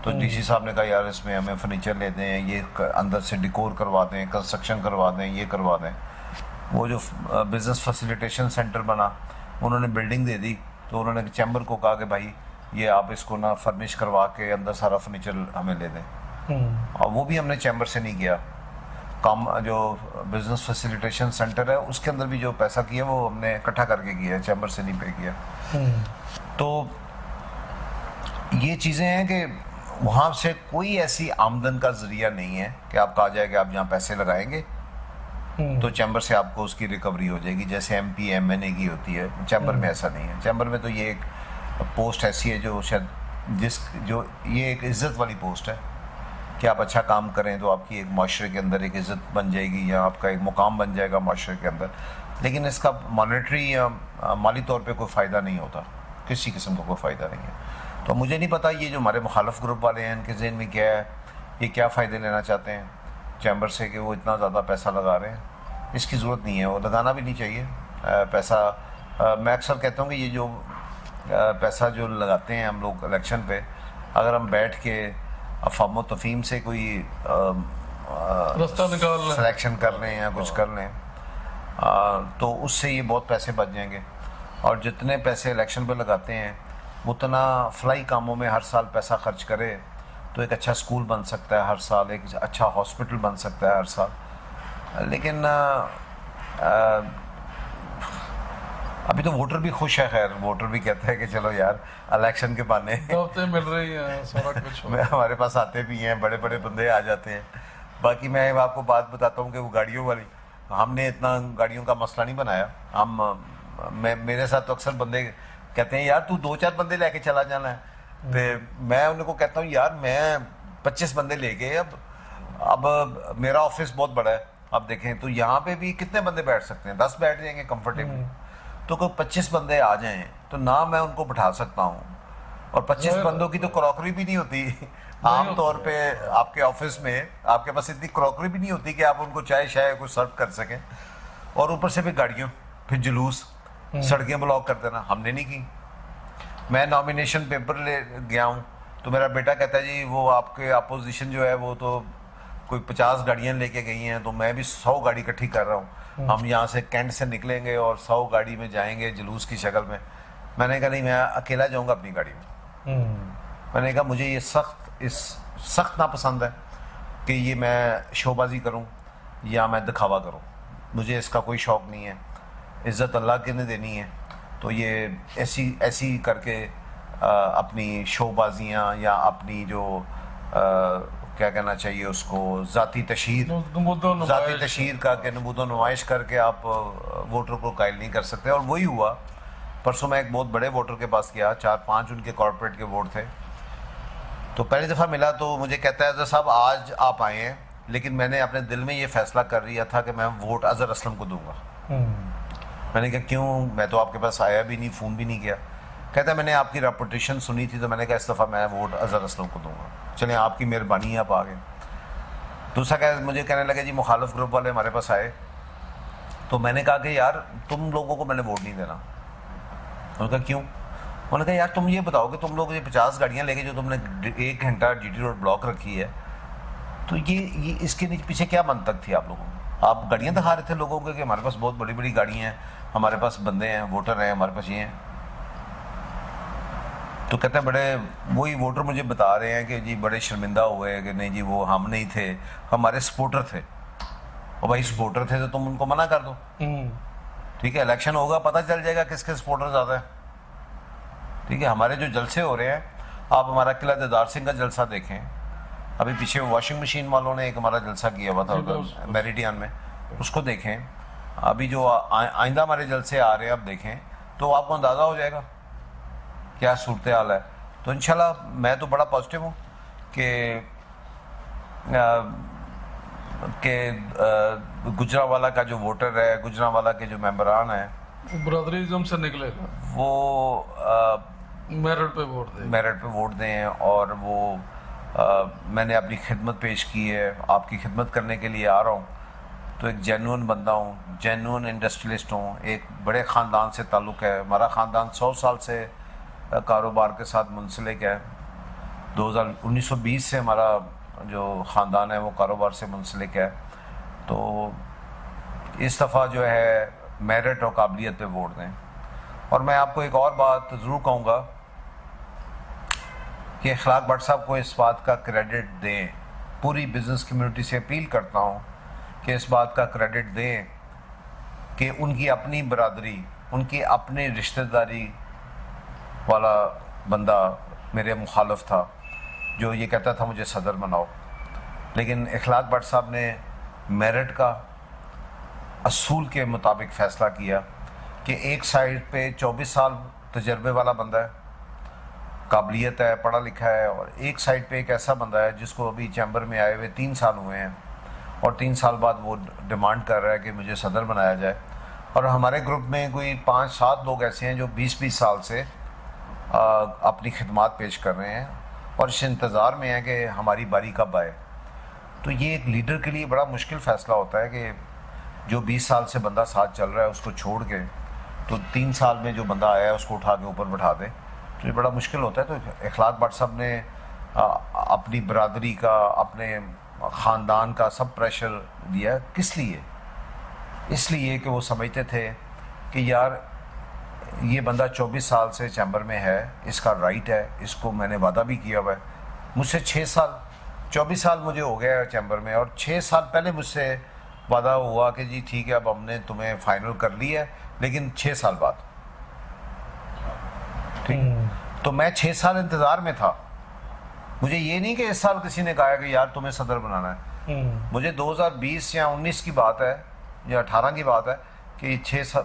تو ڈی سی صاحب نے کہا یار اس میں ہمیں فرنیچر لے دیں, یہ اندر سے ڈیکور کروا دیں, کنسٹرکشن کروا دیں, یہ کروا دیں. وہ جو بزنس فیسیلیٹیشن سینٹر بنا, انہوں نے بلڈنگ دے دی, تو انہوں نے چیمبر کو کہا کہ بھائی یہ آپ اس کو نا فرنش کروا کے اندر سارا فرنیچر ہمیں لے دیں، اور وہ بھی ہم نے چیمبر سے نہیں کیا. کام جو بزنس فیسیلیٹیشن سینٹر ہے اس کے اندر بھی جو پیسہ کیا وہ ہم نے اکٹھا کر کے کیا ہے، چیمبر سے نہیں پے کیا. تو یہ چیزیں ہیں کہ وہاں سے کوئی ایسی آمدن کا ذریعہ نہیں ہے کہ آپ کہا جائے کہ آپ جہاں پیسے لگائیں گے تو چیمبر سے آپ کو اس کی ریکوری ہو جائے گی جیسے ایم پی ایم این اے کی ہوتی ہے. چیمبر میں ایسا نہیں ہے. چیمبر میں تو یہ ایک پوسٹ ایسی ہے جو شاید جو یہ ایک عزت والی پوسٹ ہے کہ آپ اچھا کام کریں تو آپ کی ایک معاشرے کے اندر ایک عزت بن جائے گی یا آپ کا ایک مقام بن جائے گا معاشرے کے اندر، لیکن اس کا مانیٹری یا مالی طور پہ کوئی فائدہ نہیں ہوتا، کسی قسم کا کوئی فائدہ نہیں ہے. تو مجھے نہیں پتہ یہ جو ہمارے مخالف گروپ والے ہیں ان کے ذہن میں کیا ہے، یہ کیا فائدے لینا چاہتے ہیں چیمبر سے کہ وہ اتنا زیادہ پیسہ لگا رہے ہیں. اس کی ضرورت نہیں ہے، وہ لگانا بھی نہیں چاہیے پیسہ. میں اکثر کہتا ہوں کہ یہ جو پیسہ جو لگاتے ہیں ہم لوگ الیکشن پہ، اگر ہم بیٹھ کے افہام و تفہیم سے کوئی رستہ نکال لیں، سلیکشن کر لیں یا کچھ کر لیں تو اس سے یہ بہت پیسے بچ جائیں گے. اور جتنے پیسے الیکشن پہ لگاتے ہیں اتنا فلائی کاموں میں ہر سال پیسہ خرچ کرے تو ایک اچھا اسکول بن سکتا ہے ہر سال، ایک اچھا ہاسپٹل بن سکتا ہے ہر سال. لیکن ابھی تو ووٹر بھی خوش ہے، خیر ووٹر بھی کہتا ہے کہ چلو یار الیکشن کے بہانے دعوتیں مل رہی ہیں، سارا کچھ ہمارے پاس آتے بھی ہیں، بڑے بڑے بندے آ جاتے ہیں. باقی میں آپ کو بات بتاتا ہوں کہ وہ گاڑیوں والی، ہم نے اتنا گاڑیوں کا مسئلہ نہیں بنایا. میرے ساتھ تو اکثر بندے کہتے ہیں یار تو 2-4 بندے لے کے چلا جانا ہے. میں ان کو کہتا ہوں یار میں 25 بندے لے کے اب میرا آفس بہت بڑا ہے، اب دیکھیں تو یہاں پہ بھی کتنے بندے بیٹھ سکتے ہیں، 10 بیٹھ جائیں گے کمفرٹیبلی. تو کوئی 25 بندے آ جائیں تو نہ میں ان کو بٹھا سکتا ہوں، اور 25 بندوں کی تو کراکری بھی نہیں ہوتی عام طور پہ آپ کے آفس میں، آپ کے پاس اتنی کراکری بھی نہیں ہوتی کہ آپ ان کو چائے شائے کچھ سرو کر سکیں. اور اوپر سے بھی گاڑیوں، پھر جلوس، سڑکیں بلاک کر دینا، ہم نے نہیں کی. میں نامینیشن پیپر لے گیا ہوں تو میرا بیٹا کہتا ہے جی وہ آپ کے اپوزیشن جو ہے وہ تو کوئی 50 گاڑیاں لے کے گئی ہیں تو میں بھی 100 گاڑی اکٹھی کر رہا ہوں، ہم یہاں سے کینٹ سے نکلیں گے اور 100 گاڑی میں جائیں گے جلوس کی شکل میں. میں نے کہا نہیں میں اکیلا جاؤں گا اپنی گاڑی میں. میں نے کہا مجھے یہ سخت ناپسند ہے کہ یہ میں شو بازی کروں یا میں دکھاوا کروں، مجھے اس کا کوئی شوق نہیں ہے. عزت اللہ کے نے دینی ہے تو یہ ایسی کر کے اپنی شو بازیاں یا اپنی جو کیا کہنا چاہیے اس کو ذاتی تشہیر کا کہ نمود و نمائش کر کے آپ ووٹر کو قائل نہیں کر سکتے. اور وہی ہوا پرسوں میں ایک بہت بڑے ووٹر کے پاس گیا، 4-5 ان کے کارپوریٹ کے ووٹ تھے. تو پہلی دفعہ ملا تو مجھے کہتا ہے اظہر صاحب آج آپ آئے ہیں لیکن میں نے اپنے دل میں یہ فیصلہ کر لیا تھا کہ میں ووٹ اظہر اسلم کو دوں گا. میں نے کہا کیوں، میں تو آپ کے پاس آیا بھی نہیں، فون بھی نہیں کیا. کہتا ہے میں نے آپ کی ریپوٹیشن سنی تھی تو میں نے کہا اس دفعہ میں ووٹ اظہر اسلم کو دوں گا. چلیں آپ کی مہربانی ہے آپ آ گئے. دوسرا مجھے کہنے لگے جی مخالف گروپ والے ہمارے پاس آئے تو میں نے کہا کہ یار تم لوگوں کو میں نے ووٹ نہیں دینا. انہوں نے کہا کیوں؟ انہوں نے کہا یار تم یہ بتاؤ کہ تم لوگ یہ 50 گاڑیاں لے کے جو تم نے 1 گھنٹہ جی ٹی روڈ بلاک رکھی ہے تو یہ اس کے پیچھے کیا منطق تھی آپ لوگوں کو؟ آپ گاڑیاں دکھا رہے تھے لوگوں کو کہ ہمارے پاس بہت بڑی بڑی گاڑیاں ہیں، ہمارے پاس بندے ہیں، ووٹر ہیں، ہمارے پاس یہ ہیں. تو کہتے ہیں بڑے وہی ووٹر مجھے بتا رہے ہیں کہ جی بڑے شرمندہ ہوئے کہ نہیں جی وہ ہم نہیں تھے، ہمارے سپورٹر تھے. اور بھائی سپورٹر تھے تو تم ان کو منع کر دو، ٹھیک ہے، الیکشن ہوگا پتہ چل جائے گا کس کے سپورٹر زیادہ ہیں. ٹھیک ہے، ہمارے جو جلسے ہو رہے ہیں آپ ہمارا قلعہ دیدار سنگھ کا جلسہ دیکھیں، ابھی پیچھے واشنگ مشین والوں نے ایک ہمارا جلسہ کیا ہوا تھا میریڈین میں، اس کو دیکھیں. ابھی جو آئندہ ہمارے جلسے آ رہے ہیں اب دیکھیں تو آپ کو اندازہ ہو جائے گا کیا صورتحال ہے. تو انشاءاللہ میں تو بڑا پازیٹیو ہوں کہ گجرانوالہ کا جو ووٹر ہے، گجرانوالہ کے جو ممبران ہیں برادریزم سے نکلے گا، وہ میرٹ پہ ووٹ دیں. اور وہ میں نے اپنی خدمت پیش کی ہے، آپ کی خدمت کرنے کے لیے آ رہا ہوں. تو ایک جینوئن بندہ ہوں، جینوئن انڈسٹریلسٹ ہوں، ایک بڑے خاندان سے تعلق ہے. ہمارا خاندان 100 سال سے کاروبار کے ساتھ منسلک ہے. 1920 سے ہمارا جو خاندان ہے وہ کاروبار سے منسلک ہے. تو اس دفعہ جو ہے میرٹ اور قابلیت پہ ووٹ دیں. اور میں آپ کو ایک اور بات ضرور کہوں گا کہ اخلاق بٹ صاحب کو اس بات کا کریڈٹ دیں، پوری بزنس کمیونٹی سے اپیل کرتا ہوں کہ اس بات کا کریڈٹ دیں کہ ان کی اپنی برادری، ان کی اپنی رشتہ داری والا بندہ میرے مخالف تھا جو یہ کہتا تھا مجھے صدر بناؤ، لیکن اخلاق بٹ صاحب نے میرٹ کا اصول کے مطابق فیصلہ کیا کہ ایک سائڈ پہ 24 سال تجربے والا بندہ ہے، قابلیت ہے، پڑھا لکھا ہے، اور ایک سائڈ پہ ایک ایسا بندہ ہے جس کو ابھی چیمبر میں آئے ہوئے 3 سال ہوئے ہیں اور 3 سال بعد وہ ڈیمانڈ کر رہا ہے کہ مجھے صدر بنایا جائے. اور ہمارے گروپ میں کوئی 5-7 لوگ ایسے ہیں جو 20 سال سے اپنی خدمات پیش کر رہے ہیں اور اس انتظار میں ہیں کہ ہماری باری کب آئے. تو یہ ایک لیڈر کے لیے بڑا مشکل فیصلہ ہوتا ہے کہ جو 20 سال سے بندہ ساتھ چل رہا ہے اس کو چھوڑ کے تو 3 سال میں جو بندہ آیا ہے اس کو اٹھا کے اوپر بٹھا دے، تو یہ بڑا مشکل ہوتا ہے. تو اخلاق بٹ صاحب نے اپنی برادری کا، اپنے خاندان کا سب پریشر دیا. کس لیے؟ اس لیے کہ وہ سمجھتے تھے کہ یار یہ بندہ 24 سال سے چیمبر میں ہے، اس کا رائٹ ہے، اس کو میں نے وعدہ بھی کیا ہوا ہے. مجھ سے 24 سال مجھے ہو گیا ہے چیمبر میں، اور 6 سال پہلے مجھ سے وعدہ ہوا کہ جی ٹھیک ہے اب ہم نے تمہیں فائنل کر لی ہے، لیکن 6 سال بعد. ٹھیک، تو میں 6 سال انتظار میں تھا. مجھے یہ نہیں کہ اس سال کسی نے کہا کہ یار تمہیں صدر بنانا ہے. مجھے 2020 یا 19 کی بات ہے یا 18 کی بات ہے کہ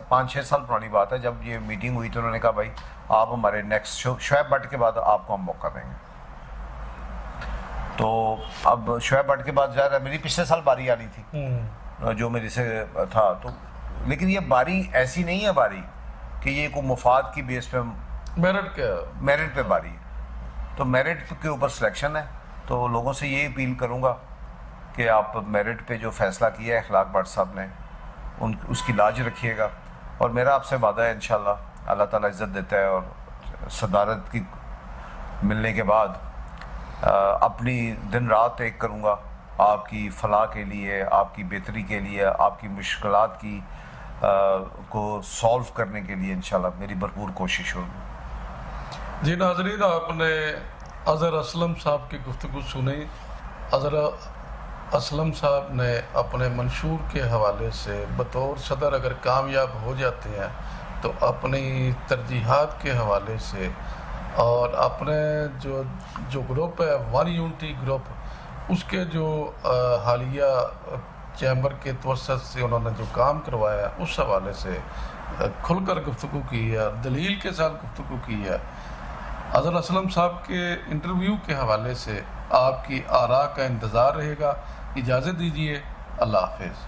5-6 سال پرانی بات ہے، جب یہ میٹنگ ہوئی تو انہوں نے کہا بھائی آپ ہمارے نیکسٹ شعیب بٹ کے بعد آپ کو ہم موقع دیں گے. تو اب شعیب بٹ کے بعد ظاہر ہے میری پچھلے سال باری آنی تھی جو میری سے تھا. تو لیکن یہ باری ایسی نہیں ہے باری کہ یہ کوئی مفاد کی بیس پہ، میرٹ پہ باری ہے. تو میرٹ کے اوپر سلیکشن ہے. تو لوگوں سے یہ اپیل کروں گا کہ آپ میرٹ پہ جو فیصلہ کیا ہے اخلاق بٹ صاحب نے اس کی لاج رکھیے گا. اور میرا آپ سے وعدہ ہے انشاءاللہ اللہ تعالیٰ عزت دیتا ہے اور صدارت کی ملنے کے بعد اپنی دن رات ایک کروں گا آپ کی فلاح کے لیے، آپ کی بہتری کے لیے، آپ کی مشکلات کی کو سولو کرنے کے لیے انشاءاللہ میری بھرپور کوشش ہوگی. جی ناظرین، آپ نے اظہر اسلم صاحب کی گفتگو سنی. اظہر اسلم صاحب نے اپنے منشور کے حوالے سے بطور صدر اگر کامیاب ہو جاتے ہیں تو اپنی ترجیحات کے حوالے سے اور اپنے جو گروپ ہے ون یونٹی گروپ، اس کے جو حالیہ چیمبر کے توسط سے انہوں نے جو کام کروایا اس حوالے سے کھل کر گفتگو کی ہے، دلیل کے ساتھ گفتگو کی ہے. اظہر اسلم صاحب کے انٹرویو کے حوالے سے آپ کی آراء کا انتظار رہے گا. اجازت دیجیے، اللہ حافظ.